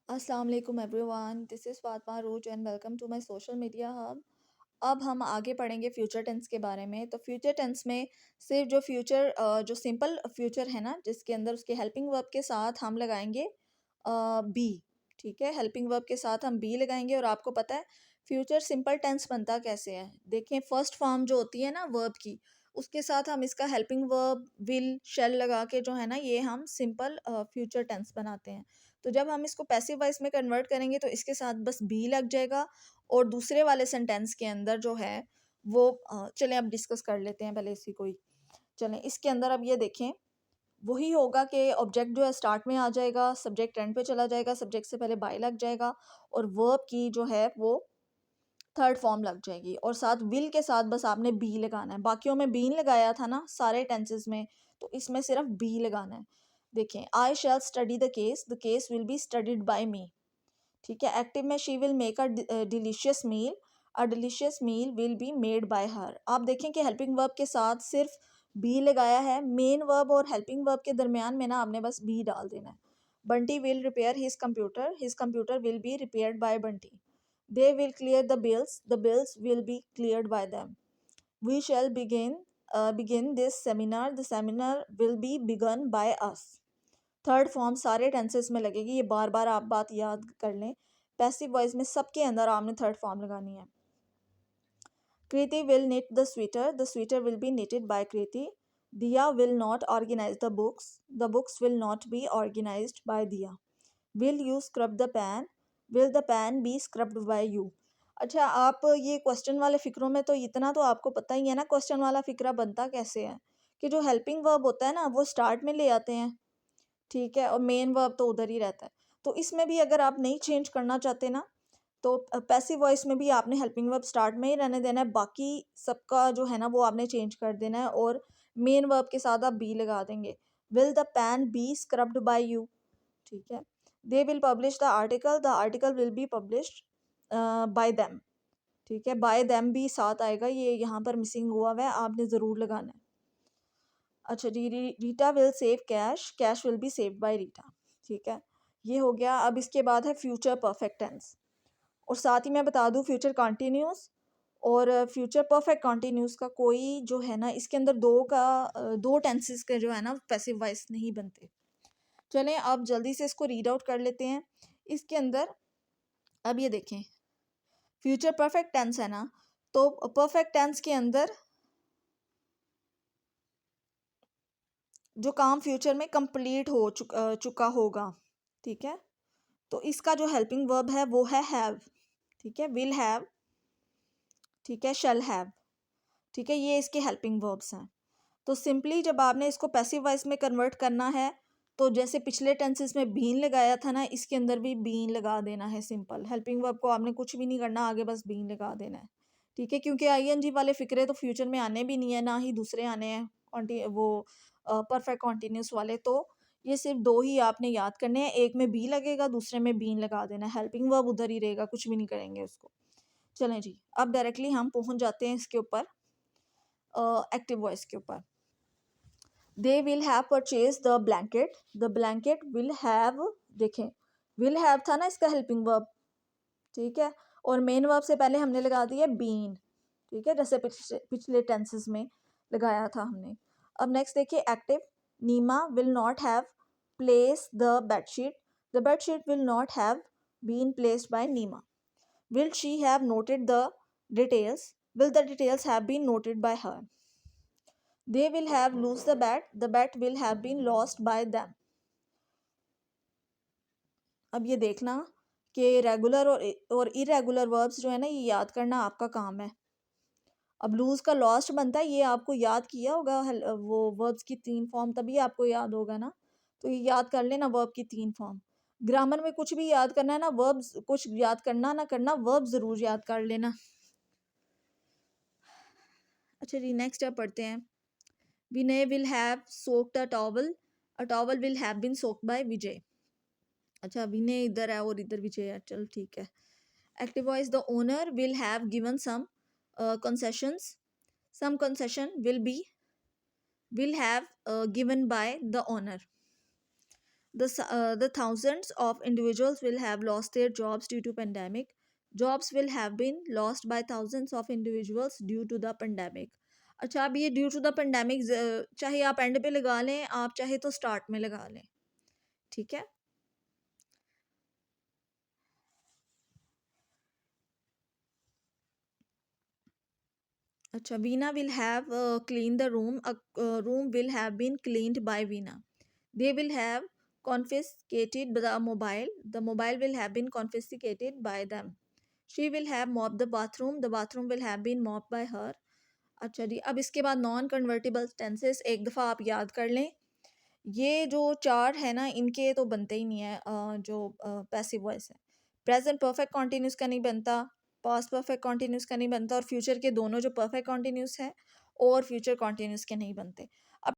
अस्सलाम वालेकुम everyone, this is Fatima Rooj and welcome to my social media hub. अब हम आगे पढ़ेंगे फ्यूचर टेंस के बारे में। तो फ्यूचर टेंस में सिर्फ जो फ्यूचर जो सिंपल फ्यूचर है ना, जिसके अंदर उसके हेल्पिंग वर्ब के साथ हम लगाएंगे बी। ठीक है, हेल्पिंग वर्ब के साथ हम बी लगाएंगे। और आपको पता है फ्यूचर सिंपल टेंस बनता कैसे है। देखें, फर्स्ट फॉर्म जो होती है ना वर्ब की, उसके साथ हम इसका हेल्पिंग वर्ब विल शेल लगा के जो है ना, ये हम सिंपल फ्यूचर टेंस बनाते हैं। तो जब हम इसको पैसिव वॉइस में कन्वर्ट करेंगे तो इसके साथ बस बी लग जाएगा। और दूसरे वाले सेंटेंस के अंदर जो है वो चलें अब डिस्कस कर लेते हैं पहले इसी को ही। चलें, इसके अंदर अब ये देखें, वही होगा कि ऑब्जेक्ट जो है स्टार्ट में आ जाएगा, सब्जेक्ट एंड पे चला जाएगा, सब्जेक्ट से पहले बाय लग जाएगा और वर्ब की जो है वो थर्ड फॉर्म लग जाएगी और साथ विल के साथ बस आपने बी लगाना है। बाकियों में बीन लगाया था ना सारे टेंसेस में, तो इसमें सिर्फ बी लगाना है। देखें, I shall study the case will be studied by me. ठीक है, एक्टिव में she will make a delicious meal will be made by her. आप देखें कि हेल्पिंग वर्ब के साथ सिर्फ बी लगाया है। मेन वर्ब और हेल्पिंग वर्ब के दरमियान में ना आपने बस बी डाल देना है। Bunty will repair his computer will be repaired by Bunty. They will clear the bills will be cleared by them. We shall begin this seminar the seminar will be began by us. Third form सारे tenses में लगेगी, ये बार बार आप बात याद कर लें। Passive voice में सबके अंदर आपने थर्ड फॉर्म लगानी है। Kriti will knit the sweater will be knitted by Kriti. Diya will not organise the books will not be organised by Diya. Will you scrub the pan be scrubbed by you. अच्छा, आप ये question वाले फिक्रों में तो इतना तो आपको पता ही है ना, क्वेश्चन वाला फिक्रा बनता कैसे है कि जो हेल्पिंग वर्ब होता है ना वो स्टार्ट में ले आते हैं। ठीक है, और मेन वर्ब तो उधर ही रहता है। तो इसमें भी अगर आप नहीं चेंज करना चाहते ना, तो पैसिव वॉइस में भी आपने हेल्पिंग वर्ब स्टार्ट में ही रहने देना है, बाकी सबका जो है ना वो आपने चेंज कर देना है और मेन वर्ब के साथ आप बी लगा देंगे। Will the pan be scrubbed by you. ठीक है, they will publish the article will be published by them. ठीक है, बाय देम भी साथ आएगा, ये यहाँ पर मिसिंग हुआ है, आपने ज़रूर लगाना है। अच्छा जी, Rita will save cash will be saved by Rita. ठीक है, ये हो गया। अब इसके बाद है फ्यूचर परफेक्ट टेंस। और साथ ही मैं बता दूं फ्यूचर कॉन्टिन्यूस और फ्यूचर परफेक्ट कॉन्टिन्यूस का कोई जो है ना, इसके अंदर दो टेंसेस के जो है ना पैसिव वॉइस नहीं बनते। चलें अब जल्दी से इसको रीड आउट कर लेते हैं। इसके अंदर अब ये देखें, फ्यूचर परफेक्ट टेंस है ना, तो परफेक्ट टेंस के अंदर जो काम फ्यूचर में कंप्लीट हो चुका होगा। ठीक है, तो इसका जो हेल्पिंग वर्ब है वो है हैव। ठीक है, विल हैव, ठीक है, शैल हैव। ठीक है, ये इसके हेल्पिंग वर्ब्स हैं। तो सिंपली जब आपने इसको पैसिव वॉइस में कन्वर्ट करना है, तो जैसे पिछले टेंसेस में बीन लगाया था ना, इसके अंदर भी बीन लगा देना है। सिंपल हेल्पिंग वर्ब को आपने कुछ भी नहीं करना, आगे बस बीन लगा देना है। ठीक है, क्योंकि आईएनजी वाले फिक्रे तो फ्यूचर में आने भी नहीं है, ना ही दूसरे आने हैं वो परफेक्ट कॉन्टिन्यूस वाले। तो ये सिर्फ दो ही आपने याद करने हैं, एक में बी लगेगा, दूसरे में बीन लगा देना है। हेल्पिंग वर्ब उधर ही रहेगा, कुछ भी नहीं करेंगे उसको। चलें जी, अब डायरेक्टली हम पहुंच जाते हैं इसके ऊपर, एक्टिव वॉइस के ऊपर। They will have purchase the blanket will have. देखें, विल हैव था ना इसका हेल्पिंग वर्ब। ठीक है, और मेन वर्ब से पहले हमने लगा दिया बीन। ठीक है, जैसे पिछले टेंसेस में लगाया था हमने। अब नेक्स्ट देखिए active. Neema will not have place the bedsheet will not have been placed by Neema. Will she have noted the details will the details have been noted by her. They will have lose the bet will have been lost by them. अब ये देखना कि regular और irregular verbs जो है ना, ये याद करना आपका काम है। अब लूज का लॉस्ट बनता है, ये आपको याद किया होगा, वो वर्ब्स की तीन फॉर्म, तभी आपको याद होगा ना। तो ये याद कर लेना, वर्ब की तीन फॉर्म। ग्रामर में कुछ भी याद करना है ना, वर्ब्स कुछ याद करना ना करना, वर्ब जरूर याद कर लेना। अच्छा जी, नेक्स्ट अब पढ़ते हैं। Vinay will have soaked a towel will have been soaked by Vijay. अच्छा, विनय इधर है और इधर विजय है, चल ठीक है। Active voice, the owner will have given some concessions some concession will have given by the owner. The thousands of individuals will have lost their jobs due to pandemic. Jobs will have been lost by thousands of individuals due to the pandemic. अच्छा, अब ये due to the pandemic चाहे आप and पे लगा लें, आप चाहे तो स्टार्ट में लगा लें, ठीक है। अच्छा, Veena will have clean the room, room will have been cleaned by Veena. They will have confiscated the mobile. The mobile will have been confiscated by them. She will have mopped the bathroom. The bathroom will have been mopped by her. अच्छा जी, अब इसके बाद non convertible tenses एक दफ़ा आप याद कर लें। ये जो चार है ना, इनके तो बनते ही नहीं है, जो पैसिव वॉइस है। प्रेजेंट परफेक्ट कॉन्टिन्यूस का नहीं बनता, पास्ट परफेक्ट कॉन्टिन्यूस का नहीं बनता, और फ्यूचर के दोनों जो परफेक्ट कॉन्टिन्यूस है और फ्यूचर कॉन्टिन्यूस के नहीं बनते।